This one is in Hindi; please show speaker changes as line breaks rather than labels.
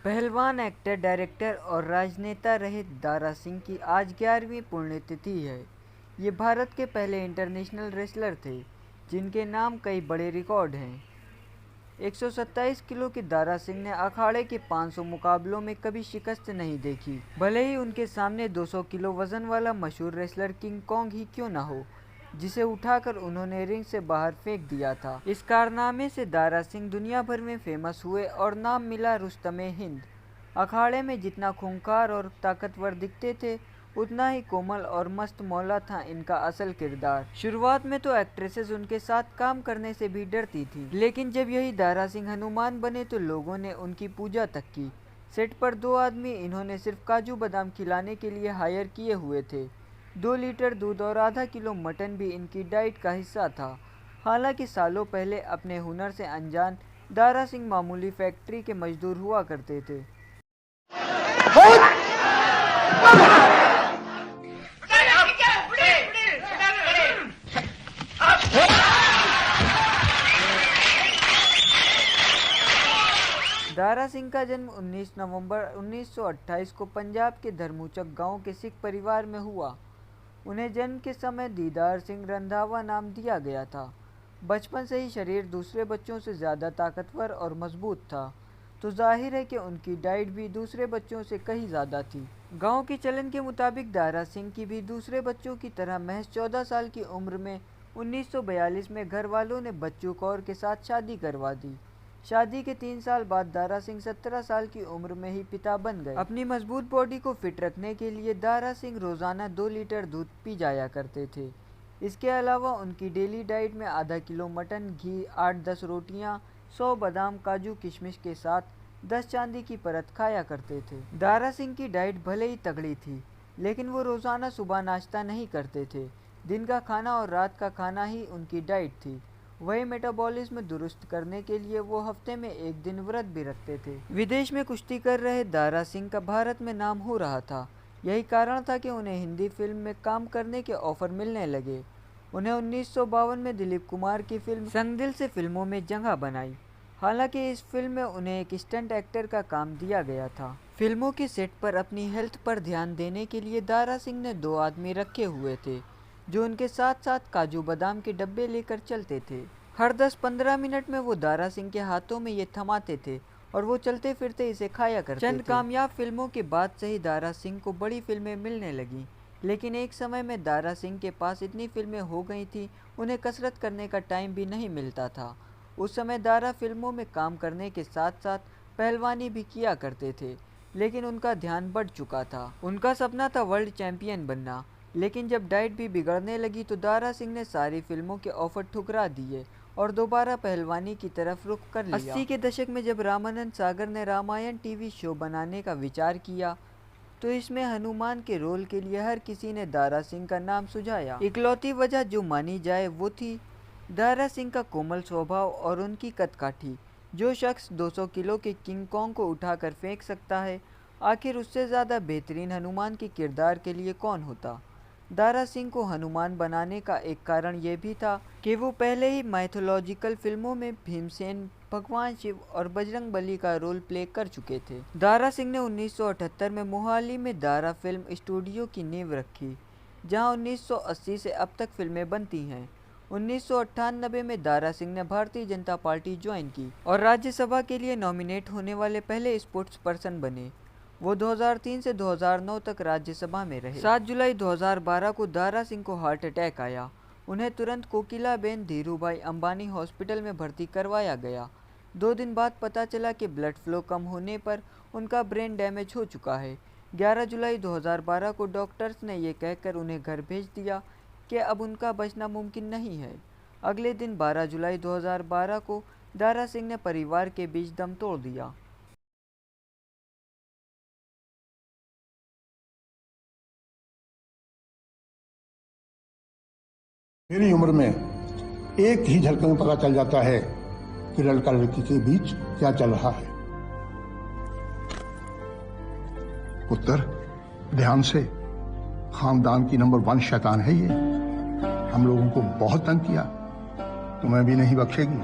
पहलवान, एक्टर, डायरेक्टर और राजनेता रहे दारा सिंह की आज 11वीं पुण्यतिथि है। ये भारत के पहले इंटरनेशनल रेसलर थे जिनके नाम कई बड़े रिकॉर्ड हैं। 127 किलो के दारा सिंह ने अखाड़े के 500 मुकाबलों में कभी शिकस्त नहीं देखी, भले ही उनके सामने 200 किलो वजन वाला मशहूर रेसलर किंग कॉन्ग ही क्यों ना हो, जिसे उठाकर उन्होंने रिंग से बाहर फेंक दिया था। इस कारनामे से दारा सिंह दुनिया भर में फेमस हुए और नाम मिला रुस्तमे हिंद। अखाड़े में जितना खूंखार और ताकतवर दिखते थे, उतना ही कोमल और मस्त मौला था इनका असल किरदार। शुरुआत में तो एक्ट्रेसेस उनके साथ काम करने से भी डरती थी, लेकिन जब यही दारा सिंह हनुमान बने तो लोगों ने उनकी पूजा तक की। सेट पर 2 आदमी इन्होंने सिर्फ काजू बादाम खिलाने के लिए हायर किए हुए थे। 2 लीटर दूध और आधा किलो मटन भी इनकी डाइट का हिस्सा था। हालांकि सालों पहले अपने हुनर से अनजान दारा सिंह मामूली फैक्ट्री के मजदूर हुआ करते थे। दारा सिंह का जन्म 19 नवंबर 1928 को पंजाब के धर्मूचक गांव के सिख परिवार में हुआ। उन्हें जन्म के समय दीदार सिंह रंधावा नाम दिया गया था। बचपन से ही शरीर दूसरे बच्चों से ज़्यादा ताकतवर और मजबूत था, तो जाहिर है कि उनकी डाइट भी दूसरे बच्चों से कहीं ज़्यादा थी। गांव के चलन के मुताबिक दारा सिंह की भी दूसरे बच्चों की तरह महज 14 साल की उम्र में 1942 में घर वालों ने बच्चू कौर के साथ शादी करवा दी। शादी के 3 साल बाद दारा सिंह 17 साल की उम्र में ही पिता बन गए। अपनी मजबूत बॉडी को फिट रखने के लिए दारा सिंह रोजाना 2 लीटर दूध पी जाया करते थे। इसके अलावा उनकी डेली डाइट में आधा किलो मटन, घी, 8-10 रोटियां, 100 बादाम, काजू, किशमिश के साथ 10 चांदी की परत खाया करते थे। दारा सिंह की डाइट भले ही तगड़ी थी, लेकिन वो रोजाना सुबह नाश्ता नहीं करते थे। दिन का खाना और रात का खाना ही उनकी डाइट थी। वही मेटाबॉलिज्म दुरुस्त करने के लिए वो हफ्ते में 1 दिन व्रत भी रखते थे। विदेश में कुश्ती कर रहे दारा सिंह का भारत में नाम हो रहा था। यही कारण था कि उन्हें हिंदी फिल्म में काम करने के ऑफर मिलने लगे। उन्हें 1952 में दिलीप कुमार की फिल्म संग-दिल से फिल्मों में जगह बनाई। हालांकि इस फिल्म में उन्हें एक स्टंट एक्टर का काम दिया गया था। फिल्मों के सेट पर अपनी हेल्थ पर ध्यान देने के लिए दारा सिंह ने 2 आदमी रखे हुए थे, जो उनके साथ साथ काजू बादाम के डब्बे लेकर चलते थे। हर 10-15 मिनट में वो दारा सिंह के हाथों में ये थमाते थे और वो चलते फिरते इसे खाया करते थे। चंद कामयाब फिल्मों के बाद से ही दारा सिंह को बड़ी फिल्में मिलने लगी, लेकिन एक समय में दारा सिंह के पास इतनी फिल्में हो गई थी, उन्हें कसरत करने का टाइम भी नहीं मिलता था। उस समय दारा फिल्मों में काम करने के साथ साथ पहलवानी भी किया करते थे, लेकिन उनका ध्यान बढ़ चुका था। उनका सपना था वर्ल्ड चैंपियन बनना, लेकिन जब डाइट भी बिगड़ने लगी तो दारा सिंह ने सारी फिल्मों के ऑफर ठुकरा दिए और दोबारा पहलवानी की तरफ रुख कर लिया। 80 के दशक में जब रामानंद सागर ने रामायण टीवी शो बनाने का विचार किया, तो इसमें हनुमान के रोल के लिए हर किसी ने दारा सिंह का नाम सुझाया। इकलौती वजह जो मानी जाए वो थी दारा सिंह का कोमल स्वभाव और उनकी कदकाठी। जो शख्स 200 किलो के किंग कॉन्ग को उठाकर फेंक सकता है, आखिर उससे ज़्यादा बेहतरीन हनुमान के किरदार के लिए कौन होता। दारा सिंह को हनुमान बनाने का एक कारण ये भी था कि वो पहले ही माइथोलॉजिकल फिल्मों में भीमसेन, भगवान शिव और बजरंगबली का रोल प्ले कर चुके थे। दारा सिंह ने 1978 में मोहाली में दारा फिल्म स्टूडियो की नींव रखी, जहां 1980 से अब तक फिल्में बनती हैं। 1998 में दारा सिंह ने भारतीय जनता पार्टी ज्वाइन की और राज्यसभा के लिए नॉमिनेट होने वाले पहले स्पोर्ट्स पर्सन बने। वो 2003 से 2009 तक राज्यसभा में रहे। 7 जुलाई 2012 को दारा सिंह को हार्ट अटैक आया। उन्हें तुरंत कोकिलाबेन धीरूभाई अंबानी हॉस्पिटल में भर्ती करवाया गया। 2 दिन बाद पता चला कि ब्लड फ्लो कम होने पर उनका ब्रेन डैमेज हो चुका है। 11 जुलाई 2012 को डॉक्टर्स ने ये कहकर उन्हें घर भेज दिया कि अब उनका बचना मुमकिन नहीं है। अगले दिन 12 जुलाई 2012 को दारा सिंह ने परिवार के बीच दम तोड़ दिया।
मेरी उम्र में एक ही झलक में पता चल जाता है कि लड़का लड़की के बीच क्या चल रहा है। पुत्र, ध्यान से, खानदान की नंबर 1 शैतान है ये। हम लोगों को बहुत तंग किया, तुम्हें भी नहीं बख्शेगी।